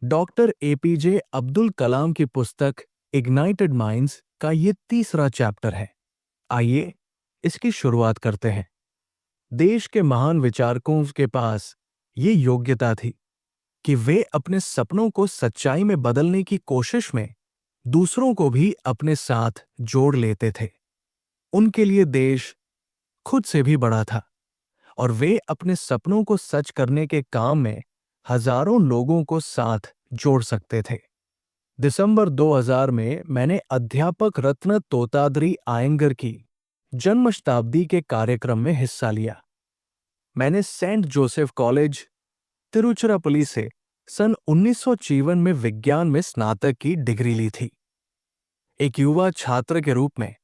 Doctor APJ Abdul Kalam की पुस्तक ignited minds का ये तीसरा चैप्टर है। आइए इसकी शुरुआत करते हैं। देश के महान विचारकों के पास ये योग्यता थी कि वे अपने सपनों को सच्चाई में बदलने की कोशिश में दूसरों को भी अपने साथ जोड़ लेते थे। उनके लिए देश खुद से भी बड़ा था और वे अपने सपनों को सच करने के काम में हजारों लोगों को साथ जोड़ सकते थे। दिसंबर 2000 में मैंने अध्यापक रत्न तोताद्री आयंगर की जन्म शताब्दी के कार्यक्रम में हिस्सा लिया। मैंने सेंट जोसेफ कॉलेज, तिरुचिरापल्ली से सन 1954 में विज्ञान में स्नातक की डिग्री ली थी। एक युवा छात्र के रूप में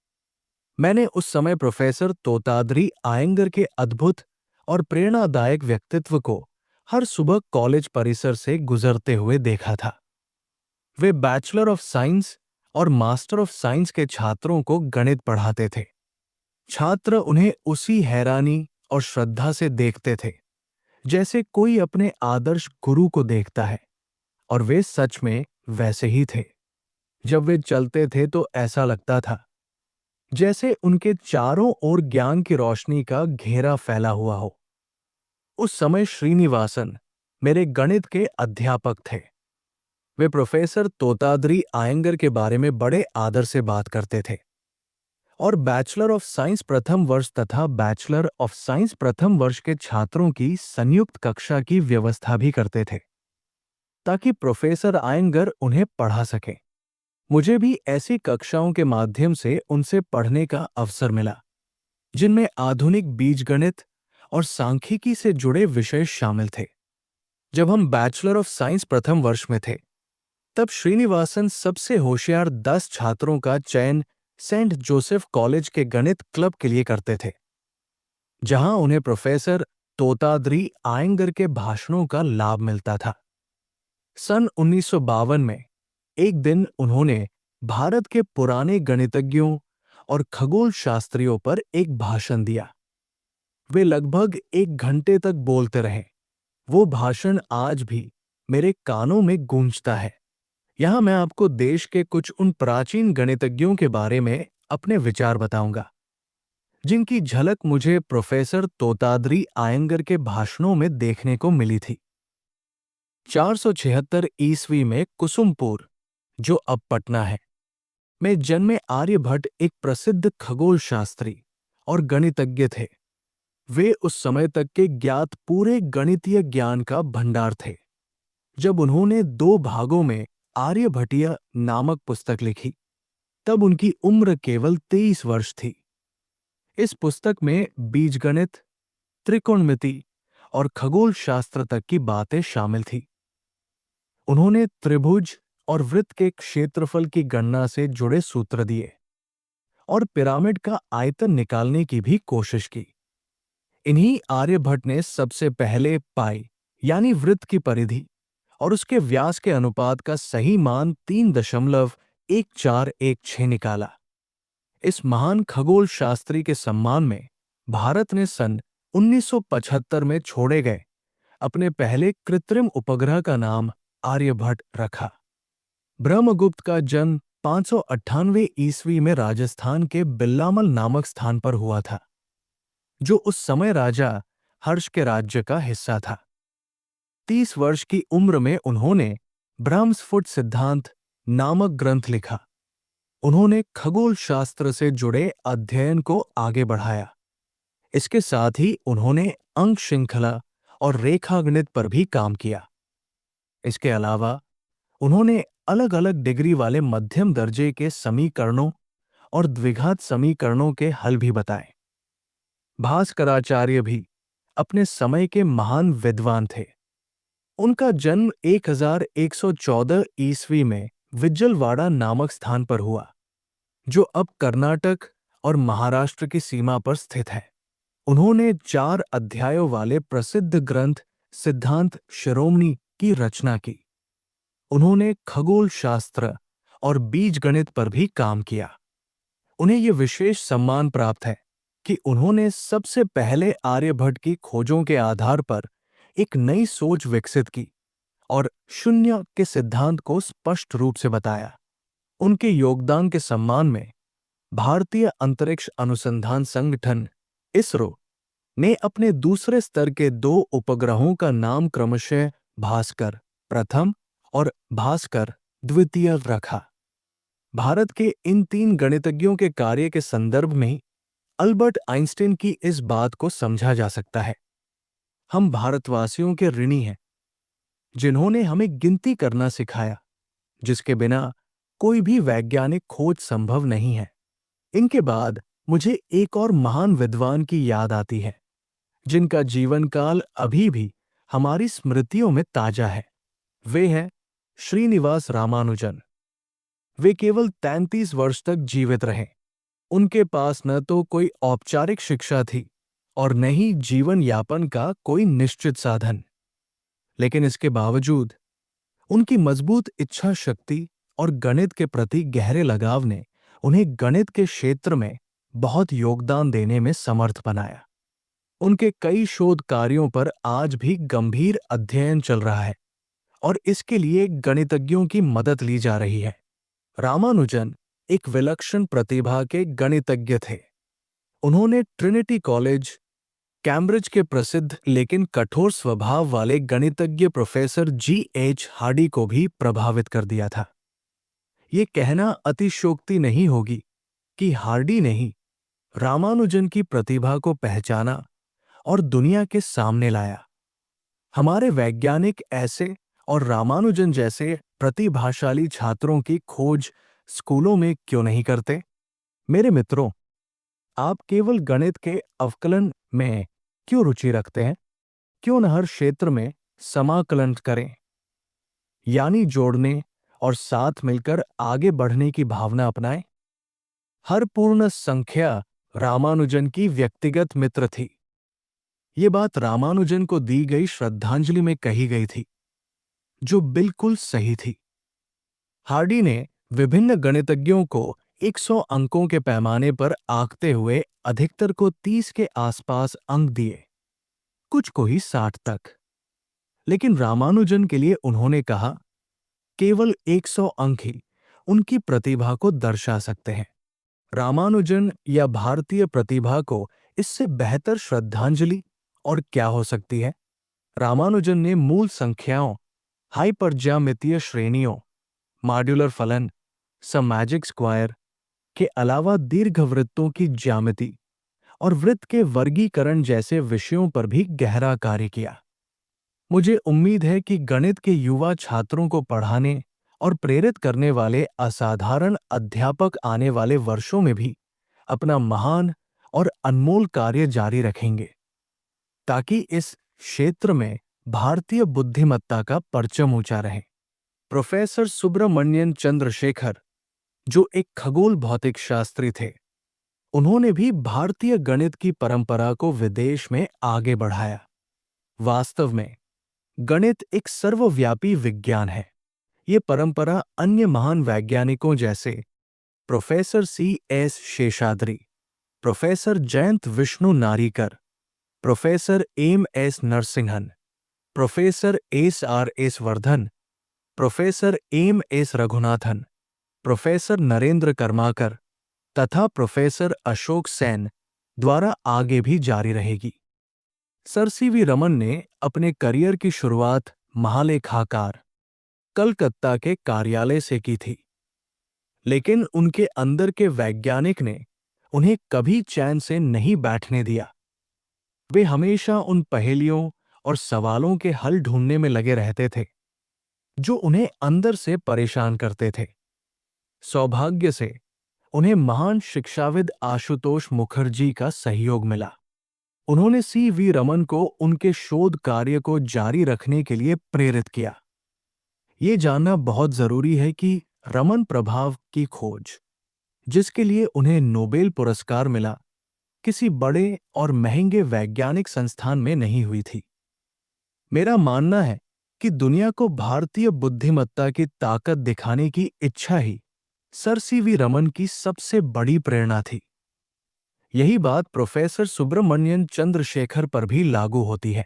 मैंने उस समय प्रोफेसर तोताद्री आयंगर के अद्भुत और प्रेरणादायक व्यक्तित्व को हर सुबह कॉलेज परिसर से गुजरते हुए देखा था। वे बैचलर ऑफ साइंस और मास्टर ऑफ साइंस के छात्रों को गणित पढ़ाते थे। छात्र उन्हें उसी हैरानी और श्रद्धा से देखते थे जैसे कोई अपने आदर्श गुरु को देखता है, और वे सच में वैसे ही थे। जब वे चलते थे तो ऐसा लगता था जैसे उनके चारों ओर ज्ञान की रोशनी का घेरा फैला हुआ हो। उस समय श्रीनिवासन मेरे गणित के अध्यापक थे। वे प्रोफेसर तोताद्री आयंगर के बारे में बड़े आदर से बात करते थे और बैचलर ऑफ साइंस प्रथम वर्ष तथा बैचलर ऑफ साइंस प्रथम वर्ष के छात्रों की संयुक्त कक्षा की व्यवस्था भी करते थे ताकि प्रोफेसर आयंगर उन्हें पढ़ा सकें। मुझे भी ऐसी कक्षाओं के माध्यम से उनसे पढ़ने का अवसर मिला जिनमें आधुनिक बीजगणित और सांख्यिकी से जुड़े विषय शामिल थे। जब हम बैचलर ऑफ साइंस प्रथम वर्ष में थे तब श्रीनिवासन सबसे होशियार 10 छात्रों का चयन सेंट जोसेफ कॉलेज के गणित क्लब के लिए करते थे, जहां उन्हें प्रोफेसर तोताद्री आयंगर के भाषणों का लाभ मिलता था। सन 1952 में एक दिन उन्होंने भारत के पुराने गणितज्ञों और खगोल शास्त्रियों पर एक भाषण दिया। वे लगभग 1 घंटे तक बोलते रहे। वो भाषण आज भी मेरे कानों में गूंजता है। यहां मैं आपको देश के कुछ उन प्राचीन गणितज्ञों के बारे में अपने विचार बताऊंगा जिनकी झलक मुझे प्रोफेसर तोताद्री आयंगर के भाषणों में देखने को मिली थी। 476 ईस्वी में कुसुमपुर, जो अब पटना है, में जन्मे आर्यभट्ट एक प्रसिद्ध खगोल शास्त्री और गणितज्ञ थे। वे उस समय तक के ज्ञात पूरे गणितीय ज्ञान का भंडार थे जब उन्होंने 2 भागों में आर्यभटीय नामक पुस्तक लिखी। तब उनकी उम्र केवल 23 वर्ष थी। इस पुस्तक में बीजगणित, त्रिकोणमिति और खगोल शास्त्र तक की बातें शामिल थी। उन्होंने त्रिभुज और वृत्त के क्षेत्रफल की गणना से जुड़े सूत्र दिए और पिरामिड का आयतन निकालने की भी कोशिश की। इन्हीं आर्यभट्ट ने सबसे पहले पाई यानी वृत्त की परिधि और उसके व्यास के अनुपात का सही मान 3.1416 निकाला। इस महान खगोल शास्त्री के सम्मान में भारत ने सन 1975 में छोड़े गए अपने पहले कृत्रिम उपग्रह का नाम आर्यभट्ट रखा। ब्रह्मगुप्त का जन्म 598 ईस्वी में राजस्थान के बिल्लामल नामक स्थान पर हुआ था, जो उस समय राजा हर्ष के राज्य का हिस्सा था। 30 वर्ष की उम्र में उन्होंने ब्रह्मस्फुट सिद्धांत नामक ग्रंथ लिखा। उन्होंने खगोल शास्त्र से जुड़े अध्ययन को आगे बढ़ाया। इसके साथ ही उन्होंने अंक श्रृंखला और रेखागणित पर भी काम किया। इसके अलावा उन्होंने अलग अलग डिग्री वाले मध्यम दर्जे के समीकरणों और द्विघात समीकरणों के हल भी बताए। भास्कराचार्य भी अपने समय के महान विद्वान थे। उनका जन्म 1114 ईस्वी में विज्जलवाड़ा नामक स्थान पर हुआ, जो अब कर्नाटक और महाराष्ट्र की सीमा पर स्थित है। उन्होंने 4 अध्यायों वाले प्रसिद्ध ग्रंथ सिद्धांत शिरोमणि की रचना की। उन्होंने खगोल शास्त्र और बीजगणित पर भी काम किया। उन्हें यह विशेष सम्मान प्राप्त है कि उन्होंने सबसे पहले आर्यभट्ट की खोजों के आधार पर एक नई सोच विकसित की और शून्य के सिद्धांत को स्पष्ट रूप से बताया। उनके योगदान के सम्मान में भारतीय अंतरिक्ष अनुसंधान संगठन इसरो ने अपने दूसरे स्तर के 2 उपग्रहों का नाम क्रमशः भास्कर प्रथम और भास्कर द्वितीय रखा। भारत के इन 3 गणितज्ञों के कार्य के संदर्भ में अल्बर्ट आइंस्टीन की इस बात को समझा जा सकता है। हम भारतवासियों के ऋणी हैं, जिन्होंने हमें गिनती करना सिखाया, जिसके बिना कोई भी वैज्ञानिक खोज संभव नहीं है। इनके बाद मुझे एक और महान विद्वान की याद आती है, जिनका जीवन काल अभी भी हमारी स्मृतियों में ताजा है। वे हैं श्रीनिवास रामानुजन। वे केवल 33 वर्ष तक जीवित रहे। उनके पास न तो कोई औपचारिक शिक्षा थी और न ही जीवन यापन का कोई निश्चित साधन, लेकिन इसके बावजूद उनकी मजबूत इच्छा शक्ति और गणित के प्रति गहरे लगाव ने उन्हें गणित के क्षेत्र में बहुत योगदान देने में समर्थ बनाया। उनके कई शोध कार्यों पर आज भी गंभीर अध्ययन चल रहा है और इसके लिए गणितज्ञों की मदद ली जा रही है। रामानुजन एक विलक्षण प्रतिभा के गणितज्ञ थे। उन्होंने ट्रिनिटी कॉलेज, कैम्ब्रिज के प्रसिद्ध लेकिन कठोर स्वभाव वाले गणितज्ञ प्रोफेसर G.H. हार्डी को भी प्रभावित कर दिया था। ये कहना अतिशयोक्ति नहीं होगी कि हार्डी ने ही रामानुजन की प्रतिभा को पहचाना और दुनिया के सामने लाया। हमारे वैज्ञानिक ऐसे और रामानुजन जैसे प्रतिभाशाली छात्रों की खोज स्कूलों में क्यों नहीं करते? मेरे मित्रों, आप केवल गणित के अवकलन में क्यों रुचि रखते हैं? क्यों न हर क्षेत्र में समाकलन करें, यानी जोड़ने और साथ मिलकर आगे बढ़ने की भावना अपनाएं? हर पूर्ण संख्या रामानुजन की व्यक्तिगत मित्र थी। ये बात रामानुजन को दी गई श्रद्धांजलि में कही गई थी, जो बिल्कुल सही थी। हार्डी ने विभिन्न गणितज्ञों को 100 अंकों के पैमाने पर आंकते हुए अधिकतर को 30 के आसपास अंक दिए, कुछ को ही 60 तक। लेकिन रामानुजन के लिए उन्होंने कहा, केवल 100 अंक ही उनकी प्रतिभा को दर्शा सकते हैं। रामानुजन या भारतीय प्रतिभा को इससे बेहतर श्रद्धांजलि और क्या हो सकती है? रामानुजन ने मूल संख्याओं, हाइपरज्यामितीय श्रेणियों, मॉड्यूलर फलन, मैजिक स्क्वायर के अलावा दीर्घवृत्तों की ज्यामिति और वृत्त के वर्गीकरण जैसे विषयों पर भी गहरा कार्य किया। मुझे उम्मीद है कि गणित के युवा छात्रों को पढ़ाने और प्रेरित करने वाले असाधारण अध्यापक आने वाले वर्षों में भी अपना महान और अनमोल कार्य जारी रखेंगे, ताकि इस क्षेत्र में भारतीय बुद्धिमत्ता का परचम ऊंचा रहे। प्रोफेसर सुब्रमण्यन चंद्रशेखर, जो एक खगोल भौतिक शास्त्री थे, उन्होंने भी भारतीय गणित की परंपरा को विदेश में आगे बढ़ाया। वास्तव में गणित एक सर्वव्यापी विज्ञान है। ये परंपरा अन्य महान वैज्ञानिकों जैसे professor C.S. Seshadri, professor Jayant Vishnu Narlikar, professor M.S. Narasimhan, professor S.R.S. Vardhan, professor M.S. Raghunathan, professor Narendra Karmakar तथा प्रोफेसर अशोक सेन द्वारा आगे भी जारी रहेगी। Sir C.V. रमन ने अपने करियर की शुरुआत महालेखाकार कलकत्ता के कार्यालय से की थी, लेकिन उनके अंदर के वैज्ञानिक ने उन्हें कभी चैन से नहीं बैठने दिया। वे हमेशा उन पहेलियों और सवालों के हल ढूंढने में लगे रहते थे जो उन्हें अंदर से परेशान करते थे। सौभाग्य से उन्हें महान शिक्षाविद आशुतोष मुखर्जी का सहयोग मिला। उन्होंने C.V. रमन को उनके शोध कार्य को जारी रखने के लिए प्रेरित किया। ये जानना बहुत जरूरी है कि रमन प्रभाव की खोज, जिसके लिए उन्हें नोबेल पुरस्कार मिला, किसी बड़े और महंगे वैज्ञानिक संस्थान में नहीं हुई थी। मेरा मानना है कि दुनिया को भारतीय बुद्धिमत्ता की ताकत दिखाने की इच्छा ही सर C.V. रमन की सबसे बड़ी प्रेरणा थी। यही बात प्रोफेसर सुब्रमण्यन चंद्रशेखर पर भी लागू होती है,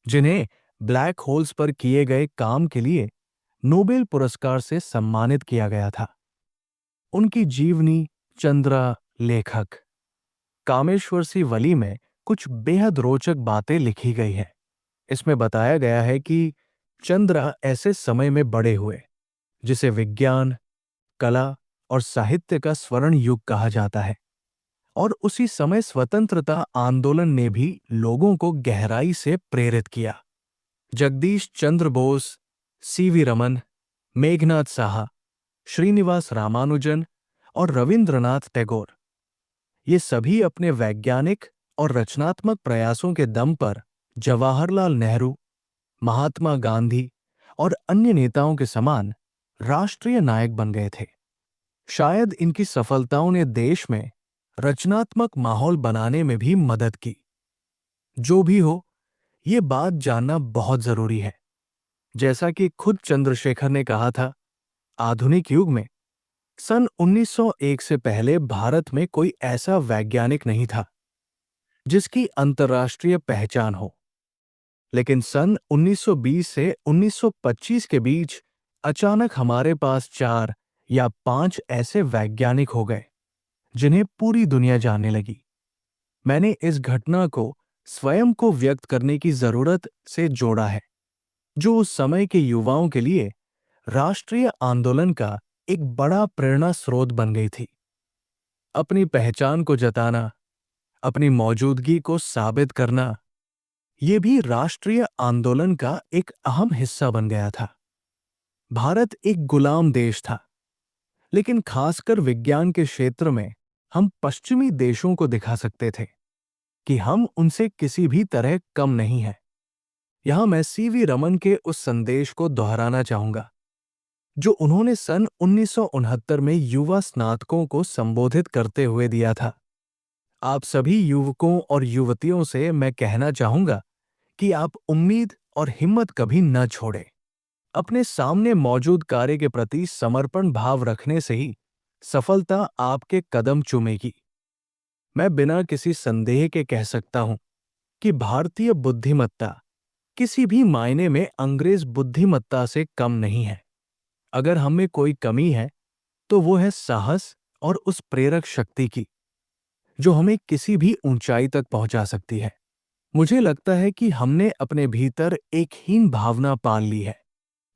जिन्हें ब्लैक होल्स पर किए गए काम के लिए नोबेल पुरस्कार से सम्मानित किया गया था। उनकी जीवनी चंद्रा लेखक कामेश्वर सी वली में कुछ बेहद रोचक बातें लिखी गई हैं। इसमें बताया गया है कि चंद्रा ऐसे समय में बड़े हुए जिसे विज्ञान, कला और साहित्य का स्वर्ण युग कहा जाता है, और उसी समय स्वतंत्रता आंदोलन ने भी लोगों को गहराई से प्रेरित किया। जगदीश चंद्र बोस, सीवी रमन, मेघनाथ साहा, श्रीनिवास रामानुजन और रविंद्रनाथ टैगोर, ये सभी अपने वैज्ञानिक और रचनात्मक प्रयासों के दम पर जवाहरलाल नेहरू, महात्मा गांधी और अन्य नेताओं के समान राष्ट्रीय नायक बन गए थे। शायद इनकी सफलताओं ने देश में रचनात्मक माहौल बनाने में भी मदद की। जो भी हो, ये बात जानना बहुत जरूरी है। जैसा कि खुद चंद्रशेखर ने कहा था, आधुनिक युग में सन 1901 से पहले भारत में कोई ऐसा वैज्ञानिक नहीं था जिसकी अंतर्राष्ट्रीय पहचान हो। लेकिन सन 1920 से 1925 के बीच अचानक हमारे पास 4 या 5 ऐसे वैज्ञानिक हो गए जिन्हें पूरी दुनिया जानने लगी। मैंने इस घटना को स्वयं को व्यक्त करने की जरूरत से जोड़ा है, जो उस समय के युवाओं के लिए राष्ट्रीय आंदोलन का एक बड़ा प्रेरणा स्रोत बन गई थी। अपनी पहचान को जताना, अपनी मौजूदगी को साबित करना, ये भी राष्ट्रीय आंदोलन का एक अहम हिस्सा बन गया था। भारत एक गुलाम देश था, लेकिन खासकर विज्ञान के क्षेत्र में हम पश्चिमी देशों को दिखा सकते थे कि हम उनसे किसी भी तरह कम नहीं हैं। यहां मैं सीवी रमन के उस संदेश को दोहराना चाहूंगा जो उन्होंने सन 1969 में युवा स्नातकों को संबोधित करते हुए दिया था। आप सभी युवकों और युवतियों से मैं कहना चाहूंगा कि आप उम्मीद और हिम्मत कभी न छोड़ें। अपने सामने मौजूद कार्य के प्रति समर्पण भाव रखने से ही सफलता आपके कदम चूमेगी। मैं बिना किसी संदेह के कह सकता हूं कि भारतीय बुद्धिमत्ता किसी भी मायने में अंग्रेज बुद्धिमत्ता से कम नहीं है। अगर हम में कोई कमी है तो वो है साहस और उस प्रेरक शक्ति की जो हमें किसी भी ऊंचाई तक पहुंचा सकती है। मुझे लगता है कि हमने अपने भीतर एक हीन भावना पाल ली है।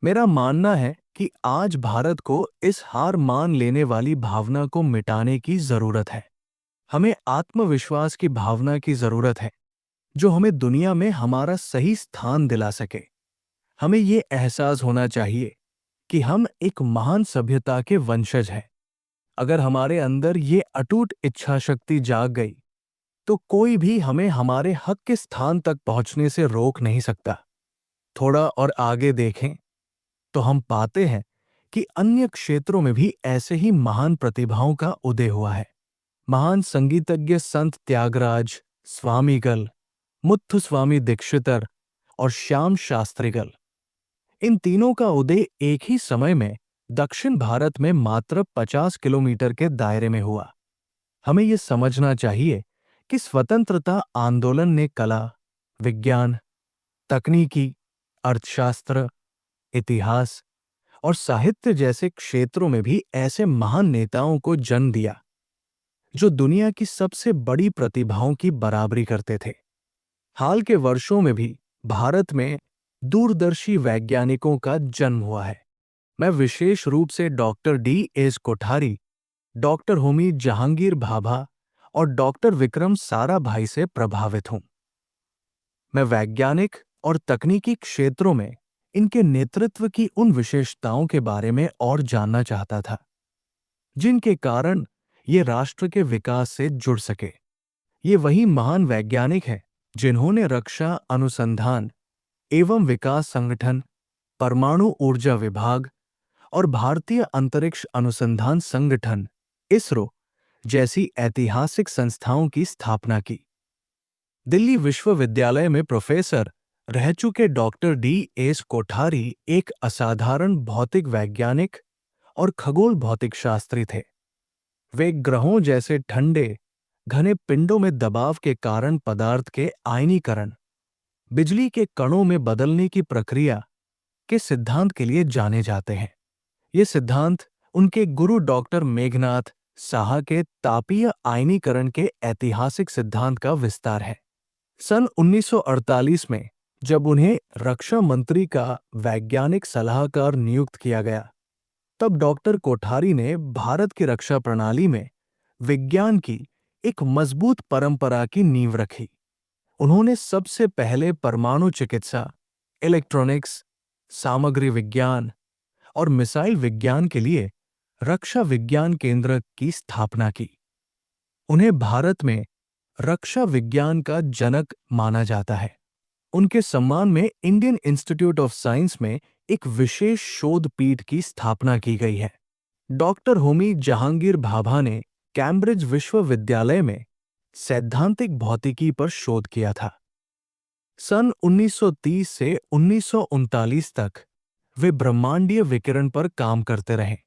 मेरा मानना है कि आज भारत को इस हार मान लेने वाली भावना को मिटाने की जरूरत है। हमें आत्मविश्वास की भावना की जरूरत है जो हमें दुनिया में हमारा सही स्थान दिला सके। हमें ये एहसास होना चाहिए कि हम एक महान सभ्यता के वंशज हैं। अगर हमारे अंदर ये अटूट इच्छा शक्ति जाग गई तो कोई भी हमें हमारे हक के स्थान तक पहुंचने से रोक नहीं सकता। थोड़ा और आगे देखें तो हम पाते हैं कि अन्य क्षेत्रों में भी ऐसे ही महान प्रतिभाओं का उदय हुआ है। महान संगीतज्ञ संत त्यागराज, स्वामीगल, मुत्थुस्वामी दीक्षितर और श्याम शास्त्रीगल, इन तीनों का उदय एक ही समय में दक्षिण भारत में मात्र 50 किलोमीटर के दायरे में हुआ। हमें यह समझना चाहिए कि स्वतंत्रता आंदोलन ने कला, विज्ञान, तकनीकी, अर्थशास्त्र, इतिहास और साहित्य जैसे क्षेत्रों में भी ऐसे महान नेताओं को जन्म दिया जो दुनिया की सबसे बड़ी प्रतिभाओं की बराबरी करते थे। हाल के वर्षों में भी भारत में दूरदर्शी वैज्ञानिकों का जन्म हुआ है। मैं विशेष रूप से doctor D.S. Kothari, doctor Homi Jahangir Bhabha और डॉक्टर विक्रम साराभाई से प्रभावित हूं। मैं वैज्ञानिक और तकनीकी क्षेत्रों में इनके नेतृत्व की उन विशेषताओं के बारे में और जानना चाहता था जिनके कारण ये राष्ट्र के विकास से जुड़ सके। ये वही महान वैज्ञानिक हैं जिन्होंने रक्षा अनुसंधान एवं विकास संगठन, परमाणु ऊर्जा विभाग और भारतीय अंतरिक्ष अनुसंधान संगठन इसरो जैसी ऐतिहासिक संस्थाओं की स्थापना की। दिल्ली विश्वविद्यालय में प्रोफेसर रह चुके डॉक्टर D.S. कोठारी एक असाधारण भौतिक वैज्ञानिक और खगोल भौतिक शास्त्री थे। वे ग्रहों जैसे ठंडे, घने पिंडों में दबाव के कारण पदार्थ के आयनीकरण बिजली के कणों में बदलने की प्रक्रिया के सिद्धांत के लिए जाने जाते हैं। ये सिद्धांत उनके गुरु डॉक्टर मेघनाथ साहा के तापीय आयनीकरण के ऐतिहासिक सिद्धांत का विस्तार है। सन 1948 में जब उन्हें रक्षा मंत्री का वैज्ञानिक सलाहकार नियुक्त किया गया, तब डॉक्टर कोठारी ने भारत की रक्षा प्रणाली में विज्ञान की एक मजबूत परंपरा की नींव रखी। उन्होंने सबसे पहले परमाणु चिकित्सा, इलेक्ट्रॉनिक्स, सामग्री विज्ञान और मिसाइल विज्ञान के लिए रक्षा विज्ञान केंद्र की स्थापना की। उन्हें भारत में रक्षा विज्ञान का जनक माना जाता है। उनके सम्मान में इंडियन इंस्टीट्यूट ऑफ साइंस में एक विशेष शोध पीठ की स्थापना की गई है। डॉक्टर होमी जहांगीर भाभा ने कैम्ब्रिज विश्वविद्यालय में सैद्धांतिक भौतिकी पर शोध किया था। सन 1930 से 1939 तक वे ब्रह्मांडीय विकिरण पर काम करते रहे।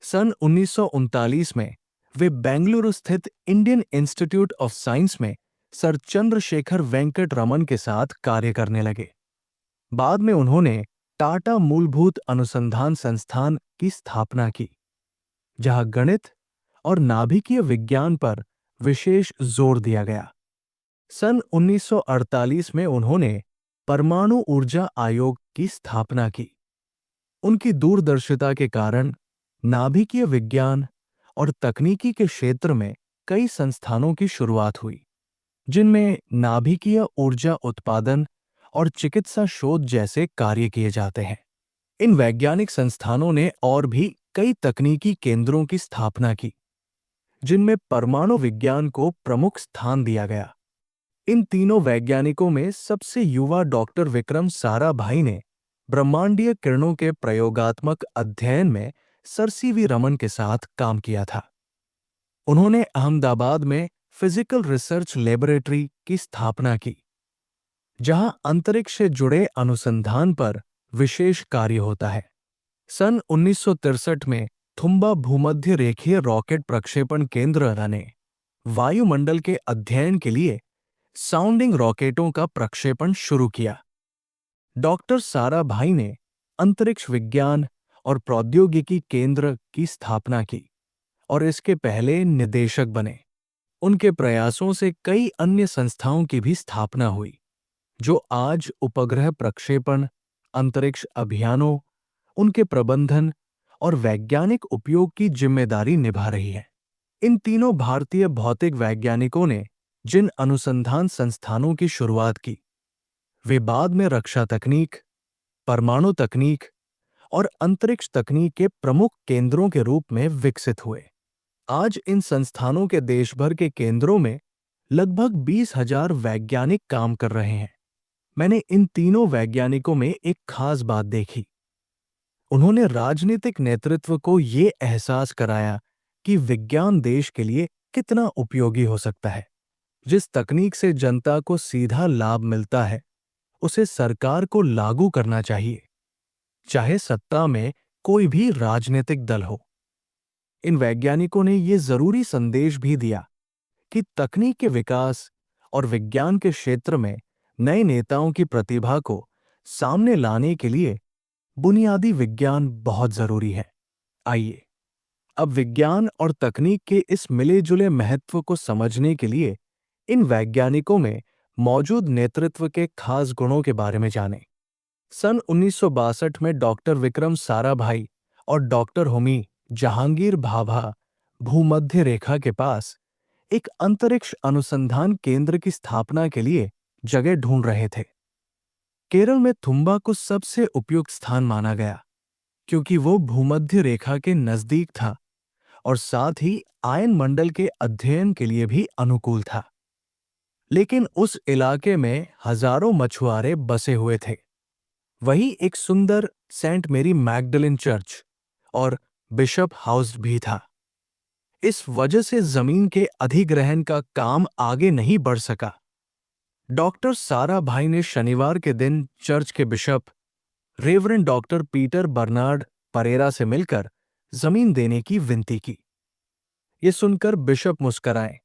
सन 1939 में वे बेंगलुरु स्थित इंडियन इंस्टीट्यूट ऑफ साइंस में सर चंद्रशेखर वेंकट रमन के साथ कार्य करने लगे। बाद में उन्होंने टाटा मूलभूत अनुसंधान संस्थान की स्थापना की, जहां गणित और नाभिकीय विज्ञान पर विशेष जोर दिया गया। सन 1948 में उन्होंने परमाणु ऊर्जा आयोग की स्थापना की। उनकी दूरदर्शिता के कारण नाभिकीय विज्ञान और तकनीकी के क्षेत्र में कई संस्थानों की शुरुआत हुई, जिनमें नाभिकीय ऊर्जा उत्पादन और चिकित्सा शोध जैसे कार्य किए जाते हैं। इन वैज्ञानिक संस्थानों ने और भी कई तकनीकी केंद्रों की स्थापना की, जिनमें परमाणु विज्ञान को प्रमुख स्थान दिया गया। इन तीनों वैज्ञानिकों में सबसे युवा डॉक्टर विक्रम साराभाई ने ब्रह्मांडीय किरणों के प्रयोगात्मक अध्ययन में सर सीवी रमन के साथ काम किया था। उन्होंने अहमदाबाद में फिजिकल रिसर्च लेबोरेटरी की स्थापना की, जहां अंतरिक्ष से जुड़े अनुसंधान पर विशेष कार्य होता है। सन 1963 में थुम्बा भूमध्य रेखीय रॉकेट प्रक्षेपण केंद्र ने वायुमंडल के अध्ययन के लिए साउंडिंग रॉकेटों का प्रक्षेपण शुरू किया। डॉक्टर साराभाई ने अंतरिक्ष विज्ञान और प्रौद्योगिकी केंद्र की स्थापना की और इसके पहले निदेशक बने। उनके प्रयासों से कई अन्य संस्थाओं की भी स्थापना हुई, जो आज उपग्रह प्रक्षेपण, अंतरिक्ष अभियानों, उनके प्रबंधन और वैज्ञानिक उपयोग की जिम्मेदारी निभा रही है। इन तीनों भारतीय भौतिक वैज्ञानिकों ने जिन अनुसंधान संस्थानों की शुरुआत की, वे बाद में रक्षा तकनीक, परमाणु तकनीक और अंतरिक्ष तकनीक के प्रमुख केंद्रों के रूप में विकसित हुए। आज इन संस्थानों के देश भर के केंद्रों में लगभग 20,000 वैज्ञानिक काम कर रहे हैं। मैंने इन तीनों वैज्ञानिकों में एक खास बात देखी। उन्होंने राजनीतिक नेतृत्व को ये एहसास कराया कि विज्ञान देश के लिए कितना उपयोगी हो सकता है। जिस तकनीक से जनता को सीधा लाभ मिलता है, उसे सरकार को लागू करना चाहिए, चाहे सत्ता में कोई भी राजनीतिक दल हो। इन वैज्ञानिकों ने ये जरूरी संदेश भी दिया कि तकनीक के विकास और विज्ञान के क्षेत्र में नए नेताओं की प्रतिभा को सामने लाने के लिए बुनियादी विज्ञान बहुत जरूरी है। आइए अब विज्ञान और तकनीक के इस मिले-जुले महत्व को समझने के लिए इन वैज्ञानिकों में मौजूद नेतृत्व के खास गुणों के बारे में जानें। सन 1962 में डॉक्टर विक्रम साराभाई और डॉक्टर होमी जहांगीर भाभा भूमध्य रेखा के पास एक अंतरिक्ष अनुसंधान केंद्र की स्थापना के लिए जगह ढूंढ रहे थे। केरल में थुम्बा को सबसे उपयुक्त स्थान माना गया, क्योंकि वो भूमध्य रेखा के नजदीक था और साथ ही आयन मंडल के अध्ययन के लिए भी अनुकूल था। लेकिन उस इलाके में हजारों मछुआरे बसे हुए थे। वहीं एक सुंदर सेंट मेरी मैगडलेन चर्च और बिशप हाउस भी था। इस वजह से जमीन के अधिग्रहण का काम आगे नहीं बढ़ सका। डॉक्टर साराभाई ने शनिवार के दिन चर्च के bishop reverend doctor Peter Bernard Perera से मिलकर जमीन देने की विनती की। ये सुनकर बिशप मुस्कराए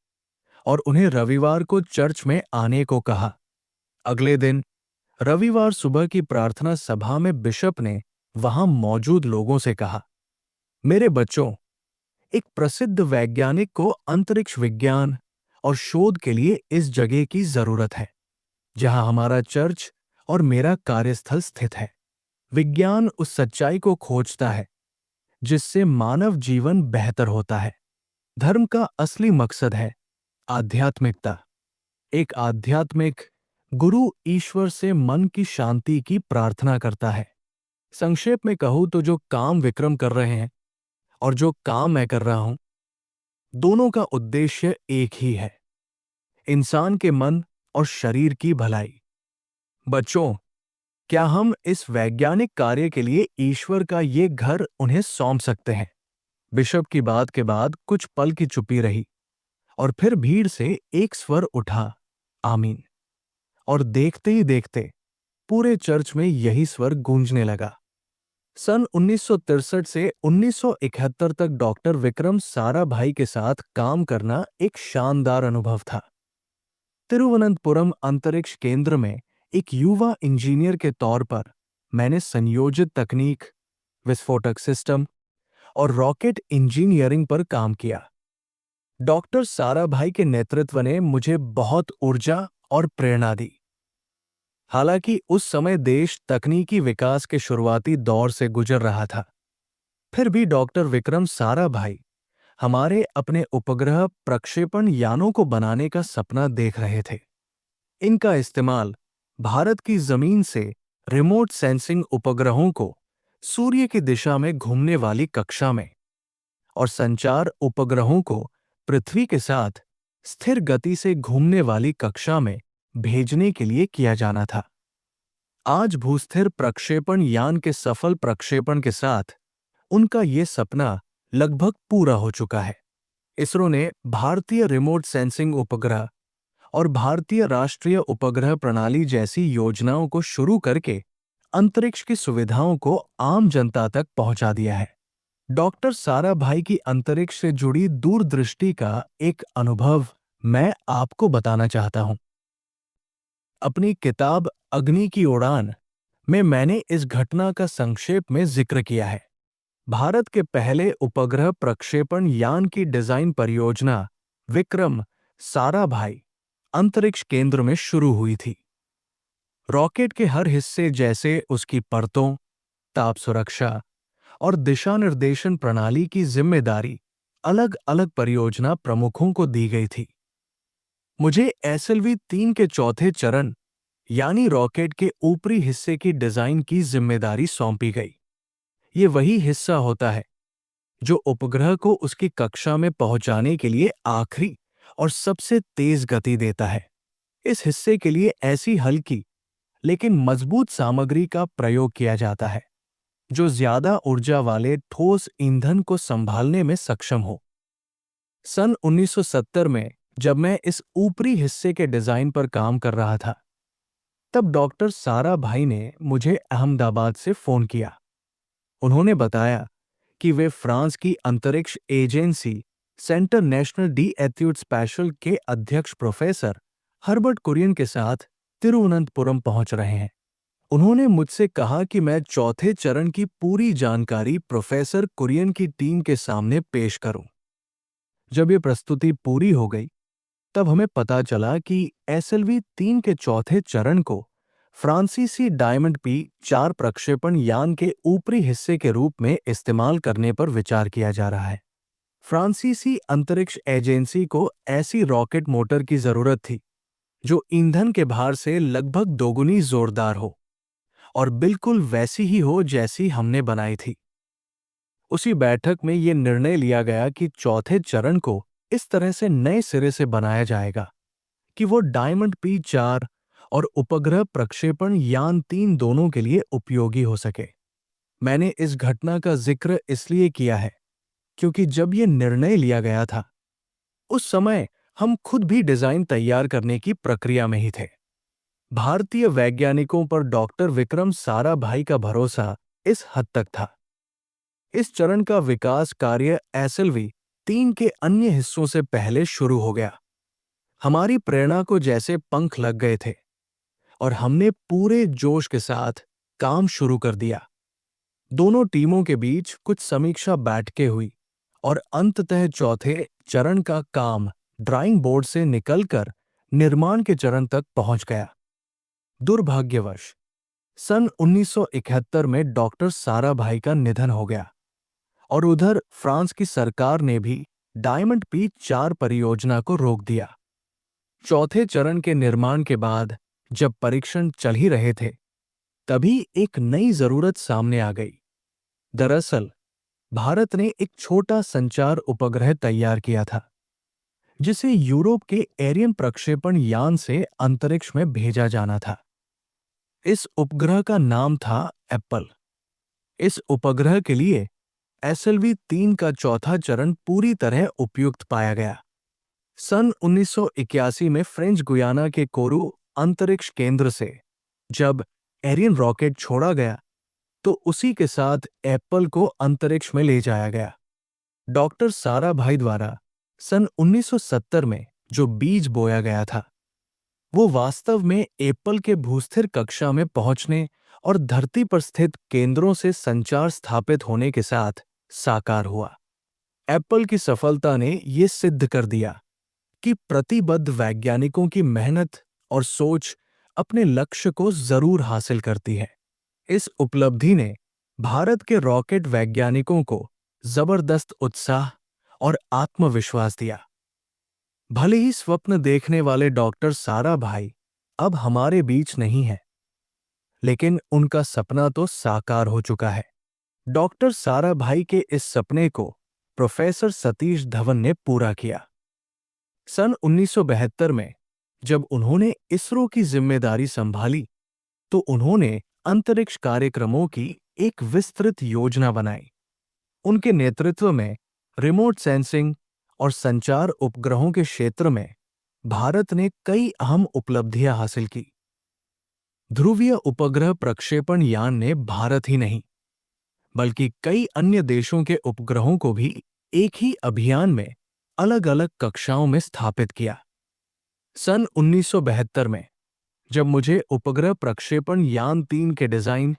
और उन्हें रविवार को चर्च में आने को कहा। अगले दिन रविवार सुबह की प्रार्थना सभा में बिशप ने वहां मौजूद लोगों से कहा, मेरे बच्चों, एक प्रसिद्ध वैज्ञानिक को अंतरिक्ष विज्ञान और शोध के लिए इस जगह की जरूरत है जहां हमारा चर्च और मेरा कार्यस्थल स्थित है। विज्ञान उस सच्चाई को खोजता है जिससे मानव जीवन बेहतर होता है। धर्म का असली मकसद है आध्यात्मिकता। एक आध्यात्मिक गुरु ईश्वर से मन की शांति की प्रार्थना करता है। संक्षेप में कहूं तो जो काम विक्रम कर रहे हैं और जो काम मैं कर रहा हूं, दोनों का उद्देश्य एक ही है, इंसान के मन और शरीर की भलाई। बच्चों, क्या हम इस वैज्ञानिक कार्य के लिए ईश्वर का ये घर उन्हें सौंप सकते हैं? बिशप की बात के बाद कुछ पल की चुप्पी रही और फिर भीड़ से एक स्वर उठा, आमीन। और देखते ही देखते पूरे चर्च में यही स्वर गूंजने लगा। सन 1963 से 1971 तक डॉक्टर विक्रम साराभाई के साथ काम करना एक शानदार अनुभव था। तिरुवनंतपुरम अंतरिक्ष केंद्र में एक युवा इंजीनियर के तौर पर मैंने संयोजित तकनीक, विस्फोटक सिस्टम और रॉकेट इंजीनियरिंग पर काम किया। डॉक्टर साराभाई के नेतृत्व ने मुझे बहुत ऊर्जा और प्रेरणा दी। हालांकि उस समय देश तकनीकी विकास के शुरुआती दौर से गुजर रहा था, फिर भी डॉक्टर विक्रम साराभाई हमारे अपने उपग्रह प्रक्षेपण यानों को बनाने का सपना देख रहे थे। इनका इस्तेमाल भारत की जमीन से रिमोट सेंसिंग उपग्रहों को सूर्य की दिशा में घूमने वाली कक्षा में और संचार उपग्रहों को पृथ्वी के साथ स्थिर गति से घूमने वाली कक्षा में भेजने के लिए किया जाना था। आज भूस्थिर प्रक्षेपण यान के सफल प्रक्षेपण के साथ उनका ये सपना लगभग पूरा हो चुका है। इसरो ने भारतीय रिमोट सेंसिंग उपग्रह और भारतीय राष्ट्रीय उपग्रह प्रणाली जैसी योजनाओं को शुरू करके अंतरिक्ष की सुविधाओं को आम जनता तक पहुंचा दिया है। डॉक्टर साराभाई की अंतरिक्ष से जुड़ी दूरदृष्टि का एक अनुभव मैं आपको बताना चाहता हूं। अपनी किताब अग्नि की उड़ान में मैंने इस घटना का संक्षेप में जिक्र किया है। भारत के पहले उपग्रह प्रक्षेपण यान की डिजाइन परियोजना विक्रम साराभाई अंतरिक्ष केंद्र में शुरू हुई थी। रॉकेट के हर हिस्से जैसे उसकी परतों, ताप सुरक्षा और दिशा निर्देशन प्रणाली की जिम्मेदारी अलग अलग परियोजना प्रमुखों को दी गई थी। मुझे SLV-3 के चौथे चरण यानी रॉकेट के ऊपरी हिस्से की डिजाइन की जिम्मेदारी सौंपी गई। ये वही हिस्सा होता है जो उपग्रह को उसकी कक्षा में पहुंचाने के लिए आखिरी और सबसे तेज गति देता है। इस हिस्से के लिए ऐसी हल्की लेकिन मजबूत सामग्री का प्रयोग किया जाता है जो ज्यादा ऊर्जा वाले ठोस ईंधन को संभालने में सक्षम हो। सन 1970 में जब मैं इस ऊपरी हिस्से के डिजाइन पर काम कर रहा था, तब डॉक्टर साराभाई ने मुझे अहमदाबाद से फोन किया। उन्होंने बताया कि वे फ्रांस की अंतरिक्ष agency Centre National de Etudes Spatiales के अध्यक्ष प्रोफेसर हर्बर्ट कुरियन के साथ तिरुवनंतपुरम पहुंच रहे हैं। उन्होंने मुझसे कहा कि मैं चौथे चरण की पूरी जानकारी प्रोफेसर कुरियन की टीम के सामने पेश करूं। जब ये प्रस्तुति पूरी हो गई, तब हमें पता चला कि SLV-3 के चौथे चरण को फ्रांसीसी डायमंड P-4 प्रक्षेपण यान के ऊपरी हिस्से के रूप में इस्तेमाल करने पर विचार किया जा रहा है। फ्रांसीसी अंतरिक्ष एजेंसी को ऐसी रॉकेट मोटर की जरूरत थी जो ईंधन के भार से लगभग दोगुनी जोरदार हो और बिल्कुल वैसी ही हो जैसी हमने बनाई थी। उसी बैठक में यह निर्णय लिया गया कि चौथे चरण को इस तरह से नए सिरे से बनाया जाएगा कि वो डायमंड P-4 और उपग्रह प्रक्षेपण यान 3 दोनों के लिए उपयोगी हो सके। मैंने इस घटना का जिक्र इसलिए किया है क्योंकि जब यह निर्णय लिया गया था, उस समय हम खुद भी डिजाइन तैयार करने की प्रक्रिया में ही थे। भारतीय वैज्ञानिकों पर डॉक्टर विक्रम साराभाई का भरोसा इस हद तक था। इस चरण का विकास कार्य SLV-3 के अन्य हिस्सों से पहले शुरू हो गया। हमारी प्रेरणा को जैसे पंख लग गए थे और हमने पूरे जोश के साथ काम शुरू कर दिया। दोनों टीमों के बीच कुछ समीक्षा बैठकें हुई और अंततः चौथे चरण का काम ड्राइंग बोर्ड से निकलकर निर्माण के चरण तक पहुंच गया। दुर्भाग्यवश सन 1971 में डॉक्टर साराभाई का निधन हो गया और उधर फ्रांस की सरकार ने भी डायमंड P4 परियोजना को रोक दिया। चौथे चरण के निर्माण के बाद जब परीक्षण चल ही रहे थे, तभी एक नई जरूरत सामने आ गई। दरअसल भारत ने एक छोटा संचार उपग्रह तैयार किया था, जिसे यूरोप के एरियन प्रक्षेपण यान से अंतरिक्ष में भेजा जाना था। इस उपग्रह का नाम था एप्पल। इस उपग्रह के लिए SLV-3 का चौथा चरण पूरी तरह उपयुक्त पाया गया। सन 1981 में फ्रेंच गुयाना के कोरू अंतरिक्ष केंद्र से जब एरियन रॉकेट छोड़ा गया, तो उसी के साथ एप्पल को अंतरिक्ष में ले जाया गया। डॉक्टर साराभाई द्वारा सन 1970 में जो बीज बोया गया था, वो वास्तव में एप्पल के भूस्थिर कक्षा में पहुंचने और धरती पर स्थित केंद्रों से संचार स्थापित होने के साथ साकार हुआ। एप्पल की सफलता ने ये सिद्ध कर दिया कि प्रतिबद्ध वैज्ञानिकों की मेहनत और सोच अपने लक्ष्य को जरूर हासिल करती है। इस उपलब्धि ने भारत के रॉकेट वैज्ञानिकों को जबरदस्त उत्साह और आत्मविश्वास दिया। भले ही स्वप्न देखने वाले डॉक्टर साराभाई अब हमारे बीच नहीं हैं, लेकिन उनका सपना तो साकार हो चुका है। डॉक्टर साराभाई के इस सपने को प्रोफेसर सतीश धवन ने पूरा किया। सन 1972 में जब उन्होंने इसरो की जिम्मेदारी संभाली, तो उन्होंने अंतरिक्ष कार्यक्रमों की एक विस्तृत योजना बनाई। उनके नेतृत्व में रिमोट सेंसिंग और संचार उपग्रहों के क्षेत्र में भारत ने कई अहम उपलब्धियां हासिल की। ध्रुवीय उपग्रह प्रक्षेपण यान ने भारत ही नहीं, बल्कि कई अन्य देशों के उपग्रहों को भी एक ही अभियान में अलग-अलग कक्षाओं में स्थापित किया। सन 1972 में जब मुझे उपग्रह प्रक्षेपण यान 3 के डिजाइन,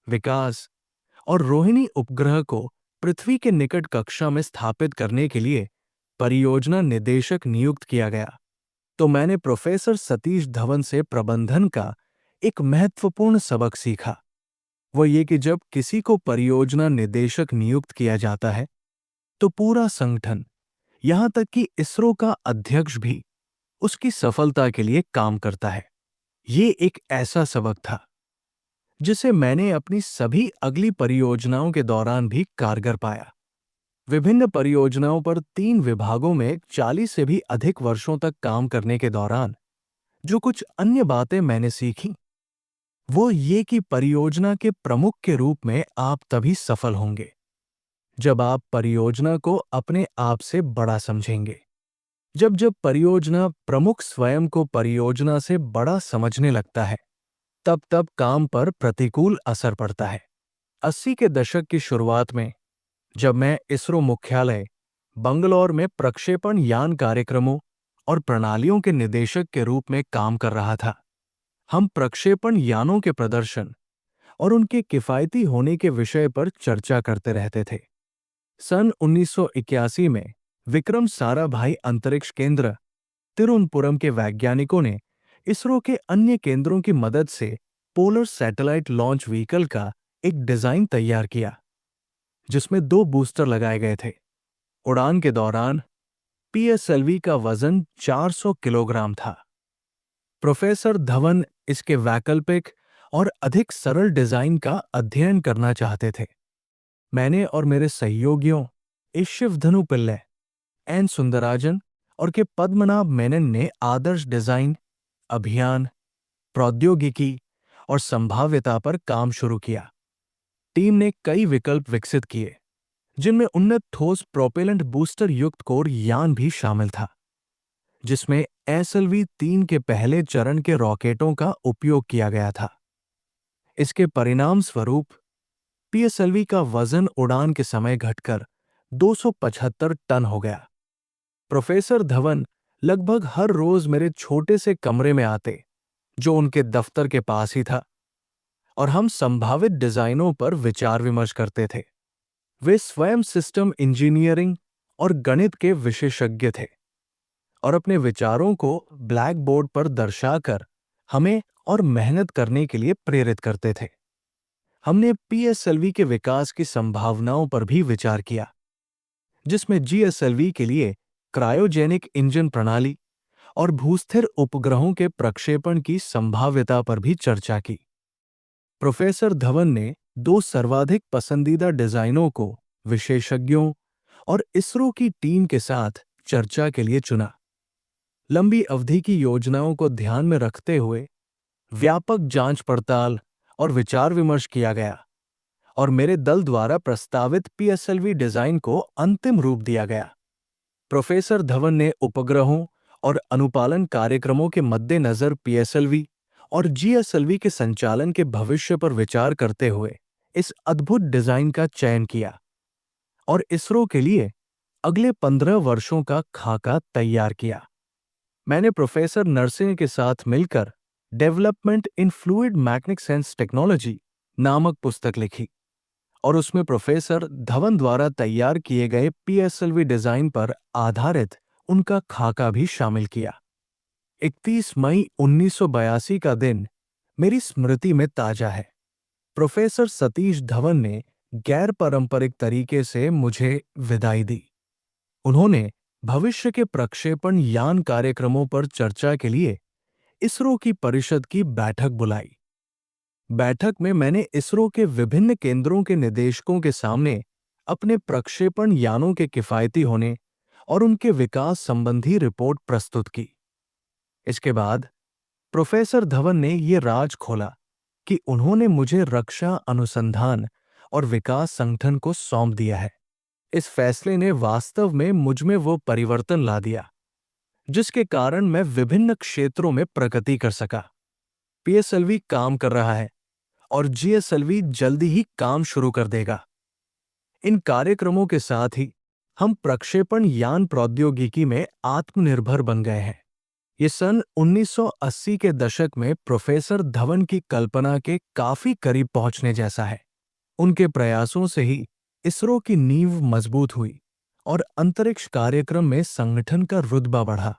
विकास और रोहिणी उपग्रह को पृथ्वी के निकट कक्षा में स्थापित करने के लिए परियोजना निदेशक नियुक्त किया गया, तो मैंने प्रोफेसर सतीश धवन से प्रबंधन का एक महत्वपूर्ण सबक सीखा। वो ये कि जब किसी को परियोजना निदेशक नियुक्त किया जाता है, तो पूरा संगठन, यहां तक कि इसरो का अध्यक्ष भी उसकी सफलता के लिए काम करता है। ये एक ऐसा सबक था जिसे मैंने अपनी सभी अगली परियोजनाओं के दौरान भी कारगर पाया। विभिन्न परियोजनाओं पर 3 विभागों में 40 से भी अधिक वर्षों तक काम करने के दौरान जो कुछ अन्य बातें मैंने सीखी, वो ये कि परियोजना के प्रमुख के रूप में आप तभी सफल होंगे जब आप परियोजना को अपने आप से बड़ा समझेंगे। जब परियोजना प्रमुख स्वयं को परियोजना से बड़ा समझने लगता है, तब काम पर प्रतिकूल असर पड़ता है। 80 के दशक की शुरुआत में जब मैं इसरो मुख्यालय बंगलौर में प्रक्षेपण यान कार्यक्रमों और प्रणालियों के निदेशक के रूप में काम कर रहा था, हम प्रक्षेपण यानों के प्रदर्शन और उनके किफायती होने के विषय पर चर्चा करते रहते थे। सन 1981 में विक्रम साराभाई अंतरिक्ष केंद्र तिरुवनंतपुरम के वैज्ञानिकों ने इसरो के अन्य केंद्रों की मदद से पोलर सैटेलाइट लॉन्च व्हीकल का एक डिजाइन तैयार किया, जिसमें 2 बूस्टर लगाए गए थे। उड़ान के दौरान PSLV का वजन 400 किलोग्राम था। प्रोफेसर धवन इसके वैकल्पिक और अधिक सरल डिजाइन का अध्ययन करना चाहते थे। मैंने और मेरे सहयोगियों शिवधनु पिल्ले, एन सुंदराजन और के पद्मनाभ मेनन ने आदर्श डिजाइन, अभियान, प्रौद्योगिकी और संभाव्यता पर काम शुरू किया। टीम ने कई विकल्प विकसित किए, जिनमें उन्नत ठोस प्रोपेलेंट बूस्टर युक्त कोर यान भी शामिल था, जिसमें SLV-3 के पहले चरण के रॉकेटों का उपयोग किया गया था। इसके परिणाम स्वरूप PSLV का वजन उड़ान के समय घटकर 275 टन हो गया। प्रोफेसर धवन लगभग हर रोज मेरे छोटे से कमरे में आते, जो उनके दफ्तर के पास ही था, और हम संभावित डिजाइनों पर विचार विमर्श करते थे। वे स्वयं सिस्टम इंजीनियरिंग और गणित के विशेषज्ञ थे और अपने विचारों को ब्लैक बोर्ड पर दर्शाकर हमें और मेहनत करने के लिए प्रेरित करते थे। हमने पीएसएलवी के विकास की संभावनाओं पर भी विचार किया, जिसमें जीएसएलवी के लिए क्रायोजेनिक इंजन प्रणाली और भूस्थिर उपग्रहों के प्रक्षेपण की संभाव्यता पर भी चर्चा की। प्रोफेसर धवन ने दो सर्वाधिक पसंदीदा डिजाइनों को विशेषज्ञों और इसरो की टीम के साथ चर्चा के लिए चुना। लंबी अवधि की योजनाओं को ध्यान में रखते हुए व्यापक जांच पड़ताल और विचार विमर्श किया गया और मेरे दल द्वारा प्रस्तावित पीएसएलवी डिजाइन को अंतिम रूप दिया गया। प्रोफेसर धवन ने उपग्रहों और अनुपालन कार्यक्रमों के मद्देनजर पीएसएलवी और जीएसएलवी के संचालन के भविष्य पर विचार करते हुए इस अद्भुत डिजाइन का चयन किया और इसरो के लिए अगले 15 वर्षों का खाका तैयार किया। मैंने प्रोफेसर नरसिंह के साथ मिलकर development in fluid magnetic sense technology नामक पुस्तक लिखी और उसमें प्रोफेसर धवन द्वारा तैयार किए गए पीएसएलवी डिजाइन पर आधारित उनका खाका भी शामिल किया। 31 मई 1982 का दिन मेरी स्मृति में ताजा है। प्रोफेसर सतीश धवन ने गैर पारंपरिक तरीके से मुझे विदाई दी। उन्होंने भविष्य के प्रक्षेपण यान कार्यक्रमों पर चर्चा के लिए इसरो की परिषद की बैठक बुलाई। बैठक में मैंने इसरो के विभिन्न केंद्रों के निदेशकों के सामने अपने प्रक्षेपण यानों के किफायती होने और उनके विकास संबंधी रिपोर्ट प्रस्तुत की। इसके बाद प्रोफेसर धवन ने ये राज खोला कि उन्होंने मुझे रक्षा अनुसंधान और विकास संगठन को सौंप दिया है। इस फैसले ने वास्तव में मुझमें वो परिवर्तन ला दिया जिसके कारण मैं विभिन्न क्षेत्रों में प्रगति कर सका। पीएसएलवी काम कर रहा है और जीएसएलवी जल्दी ही काम शुरू कर देगा। इन कार्यक्रमों के साथ ही हम प्रक्षेपण यान प्रौद्योगिकी में आत्मनिर्भर बन गए हैं। ये सन 1980 के दशक में प्रोफेसर धवन की कल्पना के काफी करीब पहुंचने जैसा है। उनके प्रयासों से ही इसरो की नींव मजबूत हुई और अंतरिक्ष कार्यक्रम में संगठन का रुतबा बढ़ा,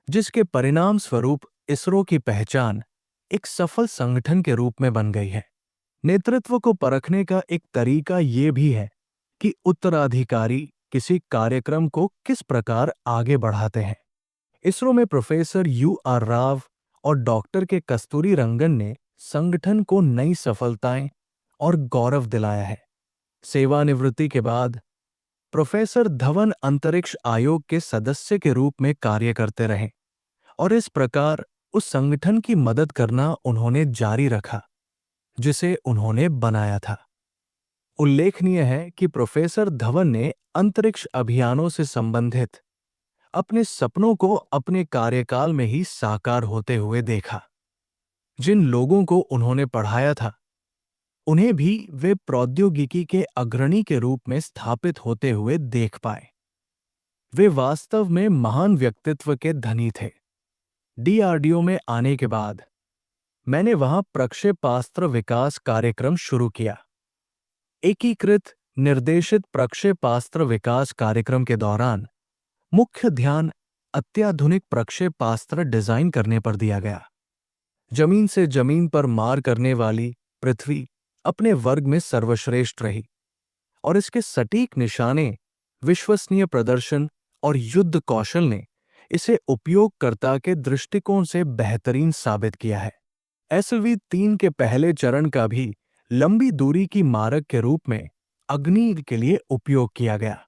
जिसके परिणाम स्वरूप इसरो की पहचान एक सफल संगठन के रूप में बन गई है। नेतृत्व को परखने का एक तरीका ये भी है कि उत्तराधिकारी किसी कार्यक्रम को किस प्रकार आगे बढ़ाते हैं। इसरो में प्रोफेसर यूआर राव और डॉक्टर के कस्तूरी रंगन ने संगठन को नई सफलताएं और गौरव दिलाया है। सेवानिवृत्ति के बाद प्रोफेसर धवन अंतरिक्ष आयोग के सदस्य के रूप में कार्य करते रहे और इस प्रकार उस संगठन की मदद करना उन्होंने जारी रखा जिसे उन्होंने बनाया था। उल्लेखनीय है कि प्रोफेसर धवन ने अंतरिक्ष अभियानों से संबंधित अपने सपनों को अपने कार्यकाल में ही साकार होते हुए देखा। जिन लोगों को उन्होंने पढ़ाया था उन्हें भी वे प्रौद्योगिकी के अग्रणी के रूप में स्थापित होते हुए देख पाए। वे वास्तव में महान व्यक्तित्व के धनी थे। डीआरडीओ में आने के बाद मैंने वहां प्रक्षेपास्त्र विकास कार्यक्रम शुरू किया। एकीकृत निर्देशित प्रक्षेपास्त्र विकास कार्यक्रम के दौरान मुख्य ध्यान अत्याधुनिक प्रक्षेपास्त्र डिजाइन करने पर दिया गया। जमीन से जमीन पर मार करने वाली पृथ्वी अपने वर्ग में सर्वश्रेष्ठ रही और इसके सटीक निशाने, विश्वसनीय प्रदर्शन और युद्ध कौशल ने इसे उपयोगकर्ता के दृष्टिकोण से बेहतरीन साबित किया है। एसएलवी-3 के पहले चरण का भी लंबी दूरी की मारक के रूप में अग्नि के लिए उपयोग किया गया।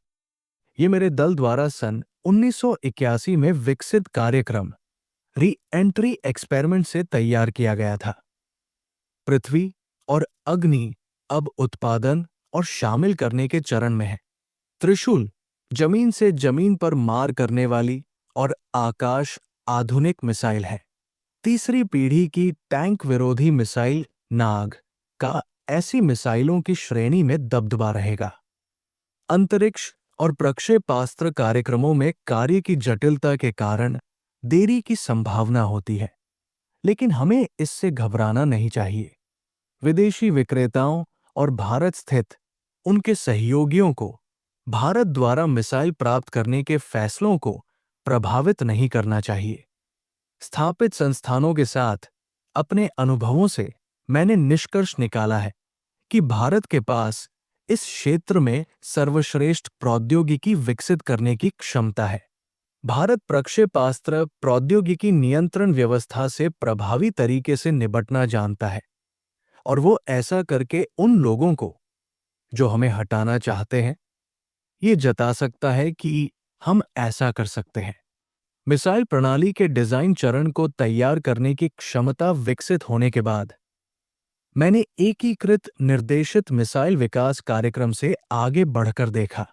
ये मेरे दल द्वारा सन 1981 में विकसित कार्यक्रम री एंट्री एक्सपेरिमेंट से तैयार किया गया था। पृथ्वी और अग्नि अब उत्पादन और शामिल करने के चरण में है। त्रिशूल जमीन से जमीन पर मार करने वाली और आकाश आधुनिक मिसाइल है। तीसरी पीढ़ी की टैंक विरोधी मिसाइल नाग का ऐसी मिसाइलों की श्रेणी में दबदबा रहेगा। अंतरिक्ष और प्रक्षेपास्त्र कार्यक्रमों में कार्य की जटिलता के कारण देरी की संभावना होती है, लेकिन हमें इससे घबराना नहीं चाहिए। विदेशी विक्रेताओं और भारत स्थित उनके सहयोगियों को भारत द्वारा मिसाइल प्राप्त करने के फैसलों को प्रभावित नहीं करना चाहिए। स्थापित संस्थानों के साथ अपने अनुभवों से मैंने निष्कर्ष निकाला है कि भारत के पास इस क्षेत्र में सर्वश्रेष्ठ प्रौद्योगिकी विकसित करने की क्षमता है। भारत प्रक्षेपास्त्र प्रौद्योगिकी नियंत्रण व्यवस्था से प्रभावी तरीके से निपटना जानता है, और वो ऐसा करके उन लोगों को जो हमें हटाना चाहते हैं, ये जता सकता है कि हम ऐसा कर सकते हैं। मिसाइल प्रणाली के डिजाइन चरण को तैयार करने की क्षमता विकसित होने के बाद मैंने एकीकृत निर्देशित मिसाइल विकास कार्यक्रम से आगे बढ़कर देखा।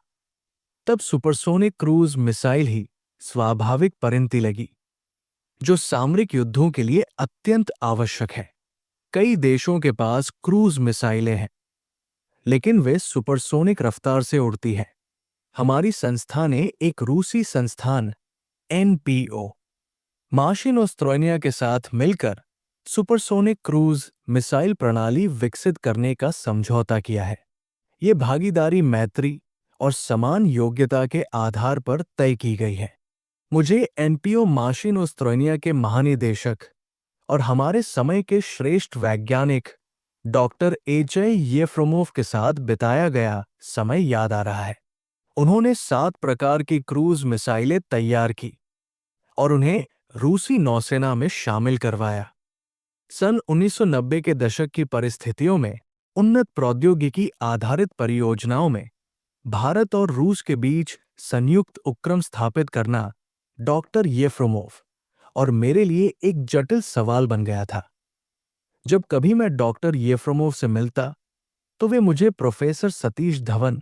तब सुपरसोनिक क्रूज मिसाइल ही स्वाभाविक परिणति लगी, जो सामरिक युद्धों के लिए अत्यंत आवश्यक है। कई देशों के पास क्रूज मिसाइलें हैं, लेकिन वे सुपरसोनिक रफ्तार से उड़ती हैं। हमारी संस्था ने एक रूसी संस्थान एनपीओ माशिनोस्त्रोइनिया के साथ मिलकर सुपरसोनिक क्रूज मिसाइल प्रणाली विकसित करने का समझौता किया है। ये भागीदारी मैत्री और समान योग्यता के आधार पर तय की गई है। मुझे एनपीओ माशिनोस्त्रोइनिया के महानिदेशक और हमारे समय के श्रेष्ठ वैज्ञानिक डॉक्टर एचए येफ्रोमोव के साथ बिताया गया समय याद आ रहा है। उन्होंने 7 प्रकार की क्रूज मिसाइलें तैयार की और उन्हें रूसी नौसेना में शामिल करवाया। सन 1990 के दशक की परिस्थितियों में उन्नत प्रौद्योगिकी आधारित परियोजनाओं में भारत और रूस के बीच संयुक्त उपक्रम स्थापित करना डॉक्टर येफ्रोमोव और मेरे लिए एक जटिल सवाल बन गया था। जब कभी मैं डॉक्टर येफ्रोमोव से मिलता, तो वे मुझे प्रोफेसर सतीश धवन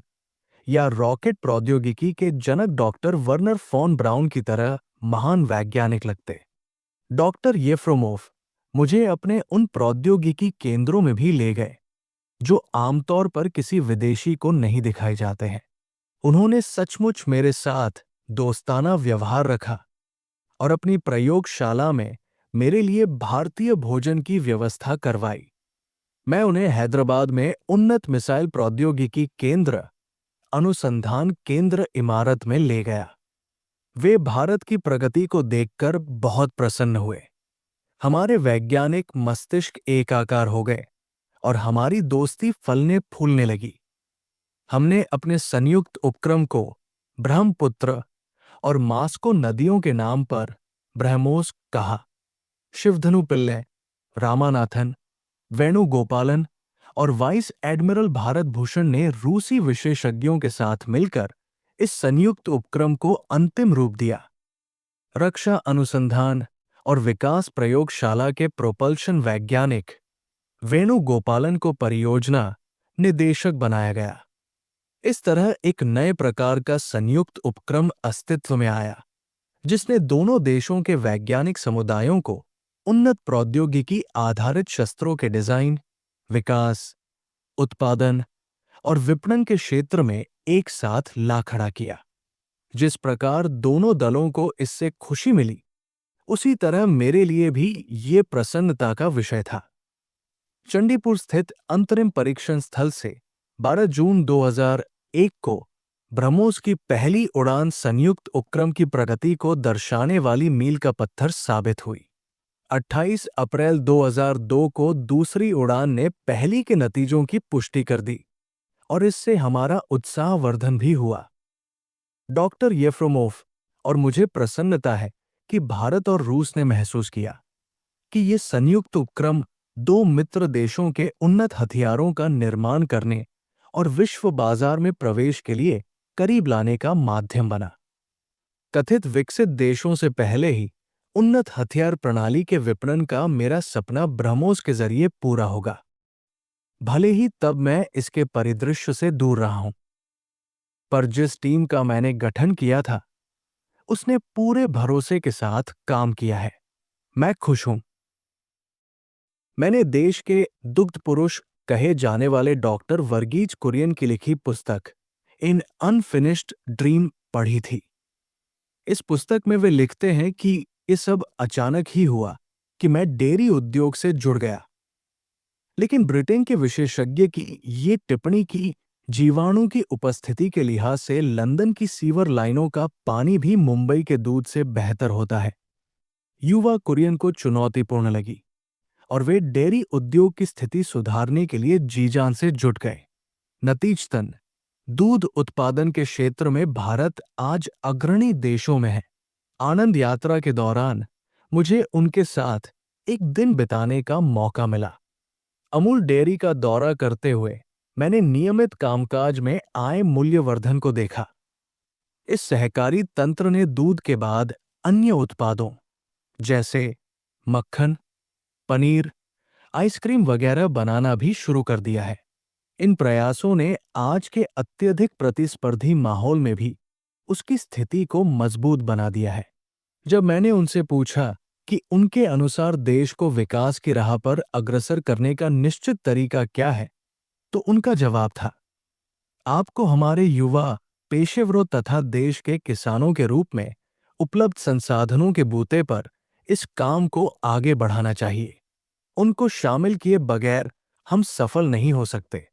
या रॉकेट प्रौद्योगिकी के जनक डॉक्टर वर्नर फॉन ब्राउन की तरह महान वैज्ञानिक लगते। डॉक्टर येफ्रोमोव मुझे अपने उन प्रौद्योगिकी केंद्रों में भी ले गए जो आमतौर पर किसी विदेशी को नहीं दिखाए जाते हैं। उन्होंने सचमुच मेरे साथ दोस्ताना व्यवहार रखा और अपनी प्रयोगशाला में मेरे लिए भारतीय भोजन की व्यवस्था करवाई। मैं उन्हें हैदराबाद में उन्नत मिसाइल प्रौद्योगिकी केंद्र अनुसंधान केंद्र इमारत में ले गया। वे भारत की प्रगति को देखकर बहुत प्रसन्न हुए। हमारे वैज्ञानिक मस्तिष्क एकाकार हो गए और हमारी दोस्ती फलने फूलने लगी। हमने अपने संयुक्त उपक्रम को ब्रह्मपुत्र और मास्को नदियों के नाम पर ब्रह्मोस कहा। शिवधनु पिल्ले, रामानाथन, वेणुगोपालन और वाइस एडमिरल भारत भूषण ने रूसी विशेषज्ञों के साथ मिलकर इस संयुक्त उपक्रम को अंतिम रूप दिया। रक्षा अनुसंधान और विकास प्रयोगशाला के प्रोपल्शन वैज्ञानिक वेणुगोपालन को परियोजना निदेशक बनाया गया। इस तरह एक नए प्रकार का संयुक्त उपक्रम अस्तित्व में आया, जिसने दोनों देशों के वैज्ञानिक समुदायों को उन्नत प्रौद्योगिकी आधारित शस्त्रों के डिजाइन, विकास, उत्पादन और विपणन के क्षेत्र में एक साथ ला खड़ा किया। जिस प्रकार दोनों दलों को इससे खुशी मिली, उसी तरह मेरे लिए भी ये प्रसन्नता का विषय था। चंडीपुर स्थित अंतरिम परीक्षण स्थल से 12 जून 2001 को ब्रह्मोस की पहली उड़ान संयुक्त उपक्रम की प्रगति को दर्शाने वाली मील का पत्थर साबित हुई। 28 अप्रैल 2002 को दूसरी उड़ान ने पहली के नतीजों की पुष्टि कर दी और इससे हमारा उत्साहवर्धन भी हुआ। डॉक्टर येफ्रोमोव और मुझे प्रसन्नता है कि भारत और रूस ने महसूस किया कि ये संयुक्त उपक्रम दो मित्र देशों के उन्नत हथियारों का निर्माण करने और विश्व बाजार में प्रवेश के लिए करीब लाने का माध्यम बना। कथित विकसित देशों से पहले ही उन्नत हथियार प्रणाली के विपणन का मेरा सपना ब्रह्मोस के जरिए पूरा होगा, भले ही तब मैं इसके परिदृश्य से दूर रहा हूं। पर जिस टीम का मैंने गठन किया था, उसने पूरे भरोसे के साथ काम किया है। मैं खुश हूं। मैंने देश के दुग्ध पुरुष कहे जाने वाले डॉक्टर वर्गीज कुरियन की लिखी पुस्तक इन अनफिनिश्ड ड्रीम पढ़ी थी। इस पुस्तक में वे लिखते हैं कि ये सब अचानक ही हुआ कि मैं डेयरी उद्योग से जुड़ गया। लेकिन ब्रिटेन के विशेषज्ञ की ये टिप्पणी की जीवाणु की उपस्थिति के लिहाज से लंदन की सीवर लाइनों का पानी भी मुंबई के दूध से बेहतर होता है, युवा कुरियन को चुनौतीपूर्ण लगी और वे डेयरी उद्योग की स्थिति सुधारने के लिए जी जान से जुट गए। नतीजतन दूध उत्पादन के क्षेत्र में भारत आज अग्रणी देशों में है। आनंद यात्रा के दौरान मुझे उनके साथ एक दिन बिताने का मौका मिला। अमूल डेयरी का दौरा करते हुए मैंने नियमित कामकाज में आय मूल्यवर्धन को देखा। इस सहकारी तंत्र ने दूध के बाद अन्य उत्पादों जैसे मक्खन, पनीर, आइसक्रीम वगैरह बनाना भी शुरू कर दिया है। इन प्रयासों ने आज के अत्यधिक प्रतिस्पर्धी माहौल में भी उसकी स्थिति को मजबूत बना दिया है। जब मैंने उनसे पूछा कि उनके अनुसार देश को विकास की राह पर अग्रसर करने का निश्चित तरीका क्या है, तो उनका जवाब था, आपको हमारे युवा पेशेवरों तथा देश के किसानों के रूप में उपलब्ध संसाधनों के बूते पर इस काम को आगे बढ़ाना चाहिए। उनको शामिल किए बगैर हम सफल नहीं हो सकते।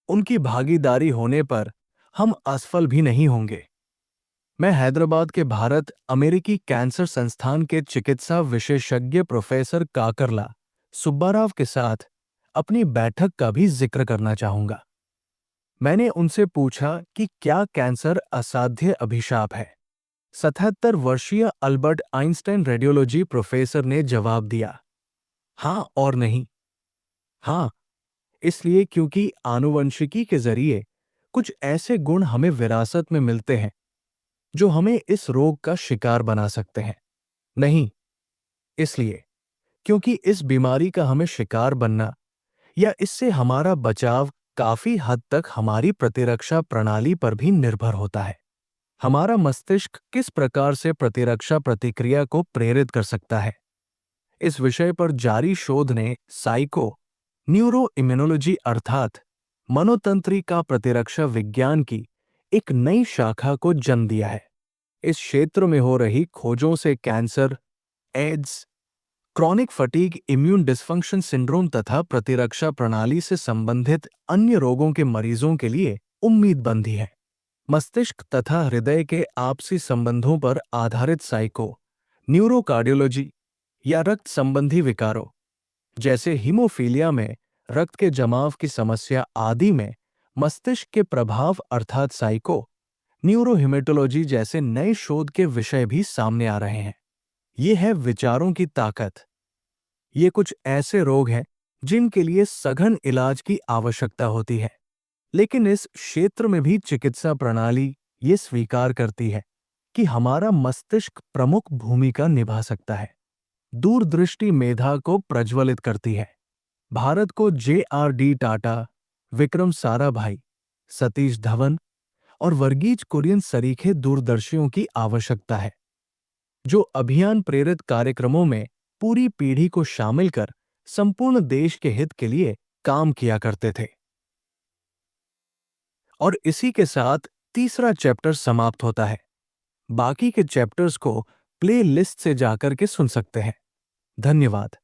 उनकी भागीदारी होने पर हम असफल भी नहीं होंगे। मैं हैदराबाद के भारत अमेरिकी कैंसर संस्थान के चिकित्सा विशेषज्ञ प्रोफेसर काकरला सुब्बाराव के साथ अपनी बैठक का भी जिक्र करना चाहूंगा। मैंने उनसे पूछा कि क्या कैंसर असाध्य अभिशाप है। 77 वर्षीय अल्बर्ट आइंस्टाइन रेडियोलॉजी प्रोफेसर ने जवाब दिया, हाँ और नहीं। हाँ, इसलिए क्योंकि आनुवंशिकी के जरिए कुछ ऐसे गुण हमें विरासत में मिलते हैं जो हमें इस रोग का शिकार बना सकते हैं। नहीं, इसलिए क्योंकि इस बीमारी का हमें शिकार बनना या इससे हमारा बचाव काफी हद तक हमारी प्रतिरक्षा प्रणाली पर भी निर्भर होता है। हमारा मस्तिष्क किस प्रकार से प्रतिरक्षा प्रतिक्रिया को प्रेरित कर सकता है। इस विषय पर जारी शोध ने साइको न्यूरो इम्यूनोलॉजी अर्थात मनोतंत्रिका प्रतिरक्षा विज्ञान की एक नई शाखा को जन्म दिया है। इस क्षेत्र में हो रही खोजों से cancer, AIDS, chronic fatigue immune dysfunction syndrome तथा प्रतिरक्षा प्रणाली से संबंधित अन्य रोगों के मरीजों के लिए उम्मीद बंधी है। मस्तिष्क तथा हृदय के आपसी संबंधों पर आधारित साइको न्यूरोकार्डियोलॉजी या रक्त संबंधी विकारों जैसे हीमोफीलिया में रक्त के जमाव की समस्या आदि में मस्तिष्क के प्रभाव अर्थात साइको न्यूरोहिमेटोलॉजी जैसे नए शोध के विषय भी सामने आ रहे हैं। ये है विचारों की ताकत। ये कुछ ऐसे रोग हैं जिनके लिए सघन इलाज की आवश्यकता होती है, लेकिन इस क्षेत्र में भी चिकित्सा प्रणाली ये स्वीकार करती है कि हमारा मस्तिष्क प्रमुख भूमिका निभा सकता है, दूरदृष्टि मेधा को प्रज्वलित करती है। भारत को JRD टाटा, विक्रम साराभाई, सतीश धवन और वर्गीज कुरियन सरीखे दूरदर्शियों की आवश्यकता है, जो अभियान प्रेरित कार्यक्रमों में पूरी पीढ़ी को शामिल कर संपूर्ण देश के हित के लिए काम किया करते थे। और इसी के साथ तीसरा चैप्टर समाप्त होता है। बाकी के चैप्टर्स को प्ले लिस्ट से जाकर के सुन सकते हैं। धन्यवाद।